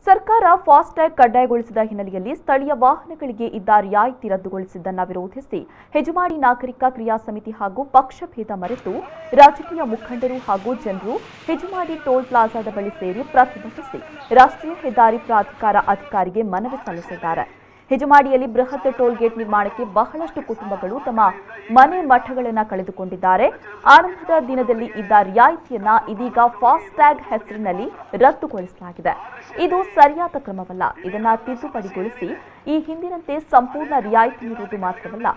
ಸರ್ಕಾರ ಫಾಸ್ಟ್ಯಾಗ್ ಕಡ್ಡಾಯಗೊಳಿಸಿದ ಹಿನ್ನೆಲೆಯಲ್ಲಿ ಸ್ಥಳೀಯ ವಾಹನಗಳಿಗೆ ಇದ್ದ ರಿಯಾಯಿತಿ ರದ್ದುಗೊಳಿಸಿದ್ದನ್ನು ವಿರೋಧಿಸಿ ಹೆಜಮಾಡಿ ನಾಗರಿಕ ಕ್ರಿಯಾ ಸಮಿತಿ ಹಾಗೂ ಪಕ್ಷಭೇದ ಮರೆತು ರಾಜಕೀಯ ಮುಖಂಡರು ಹಾಗೂ ಜನರು ಹೆಜಮಾಡಿ ಟೋಲ್ ಪ್ಲಾಜಾದ ಬಳಿ ಸೇರಿ ಪ್ರತಿಭಟಿಸಿ ರಾಷ್ಟ್ರೀಯ ಹೆದ್ದಾರಿ ಪ್ರಾಧಿಕಾರ ಅಧಿಕಾರಿಗೆ ಮನವಿ ಸಲ್ಲಿಸಿದ್ದಾರೆ. ಹೆಜಮಾಡಿಯಲ್ಲಿ ಬೃಹತ್ ಟೋಲ್ ಗೇಟ್ ನಿರ್ಮಾಣಕ್ಕೆ ಬಹಳಷ್ಟು ಕುಟುಂಬಗಳು ತಮ್ಮ ಮನೆ ಮಠಗಳನ್ನು ಕಳೆದುಕೊಂಡಿದ್ದಾರೆ. ಆರಂಭದ ದಿನದಲ್ಲಿ ಇದ್ದ ರಿಯಾಯಿತಿಯನ್ನ ಇದೀಗ ಫಾಸ್ಟ್ಯಾಗ್ ಹೆಸರಿನಲ್ಲಿ ರದ್ದುಗೊಳಿಸಲಾಗಿದೆ. ಇದು ಸರಿಯಾದ ಕ್ರಮವಲ್ಲ. ಇದನ್ನ ತಿದ್ದುಪಡಿಗೊಳಿಸಿ ಈ ಹಿಂದಿನಂತೆ ಸಂಪೂರ್ಣ ರಿಯಾಯಿತಿ ನೀಡುವುದು ಮಾತ್ರವಲ್ಲ,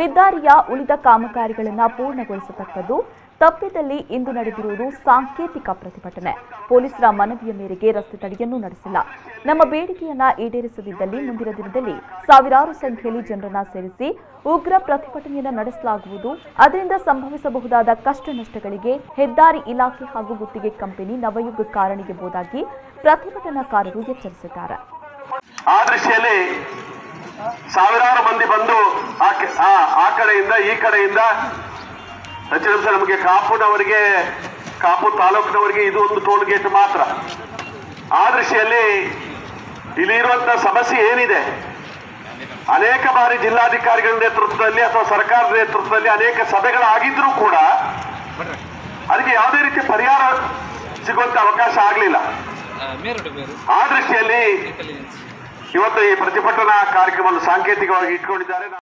ಹೆದ್ದಾರಿಯ ಉಳಿದ ಕಾಮಗಾರಿಗಳನ್ನು ಪೂರ್ಣಗೊಳಿಸತಕ್ಕದ್ದು. ತಪ್ಪಿದಲ್ಲಿ ಇಂದು ನಡೆದಿರುವುದು ಸಾಂಕೇತಿಕ ಪ್ರತಿಭಟನೆ. ಪೊಲೀಸರ ಮನವಿಯ ಮೇರೆಗೆ ರಸ್ತೆ ತಡೆಯನ್ನೂ ನಡೆಸಿಲ್ಲ. ನಮ್ಮ ಬೇಡಿಕೆಯನ್ನ ಈಡೇರಿಸದಿದ್ದಲ್ಲಿ ಮುಂದಿನ ದಿನದಲ್ಲಿ ಸಾವಿರಾರು ಸಂಖ್ಯೆಯಲ್ಲಿ ಜನರನ್ನ ಸೇರಿಸಿ ಉಗ್ರ ಪ್ರತಿಭಟನೆಯನ್ನು ನಡೆಸಲಾಗುವುದು. ಅದರಿಂದ ಸಂಭವಿಸಬಹುದಾದ ಕಷ್ಟ ನಷ್ಟಗಳಿಗೆ ಹೆದ್ದಾರಿ ಇಲಾಖೆ ಹಾಗೂ ಗುತ್ತಿಗೆ ಕಂಪನಿ ನವಯುಗ ಕಾರಣೀಭೂತರಾಗಿ ಪ್ರತಿಭಟನಾಕಾರರು ಎಚ್ಚರಿಸಿದ್ದಾರೆ. ಆ ದೃಷ್ಟಿಯಲ್ಲಿ ಸಾವಿರಾರು ಮಂದಿ ಬಂದು ಆ ಕಡೆಯಿಂದ ಈ ಕಡೆಯಿಂದ ನಮಗೆ ಕಾಪುನವರಿಗೆ, ಕಾಪು ತಾಲೂಕಿನವರಿಗೆ ಇದು ಒಂದು ಟೋಲ್ ಗೇಟ್ ಮಾತ್ರ. ಆ ದೃಷ್ಟಿಯಲ್ಲಿ ಇಲ್ಲಿರುವಂತಹ ಸಮಸ್ಯೆ ಏನಿದೆ, ಅನೇಕ ಬಾರಿ ಜಿಲ್ಲಾಧಿಕಾರಿಗಳ ನೇತೃತ್ವದಲ್ಲಿ ಅಥವಾ ಸರ್ಕಾರದ ನೇತೃತ್ವದಲ್ಲಿ ಅನೇಕ ಸಭೆಗಳಾಗಿದ್ರೂ ಕೂಡ ಅದಕ್ಕೆ ಯಾವುದೇ ರೀತಿ ಪರಿಹಾರ ಸಿಗುವಂತ ಅವಕಾಶ ಆಗಲಿಲ್ಲ. ಆ ದೃಷ್ಟಿಯಲ್ಲಿ ಇವತ್ತು ಈ ಪ್ರತಿಭಟನಾ ಕಾರ್ಯಕ್ರಮವನ್ನು ಸಾಂಕೇತಿಕವಾಗಿ ಇಟ್ಕೊಂಡಿದ್ದಾರೆ.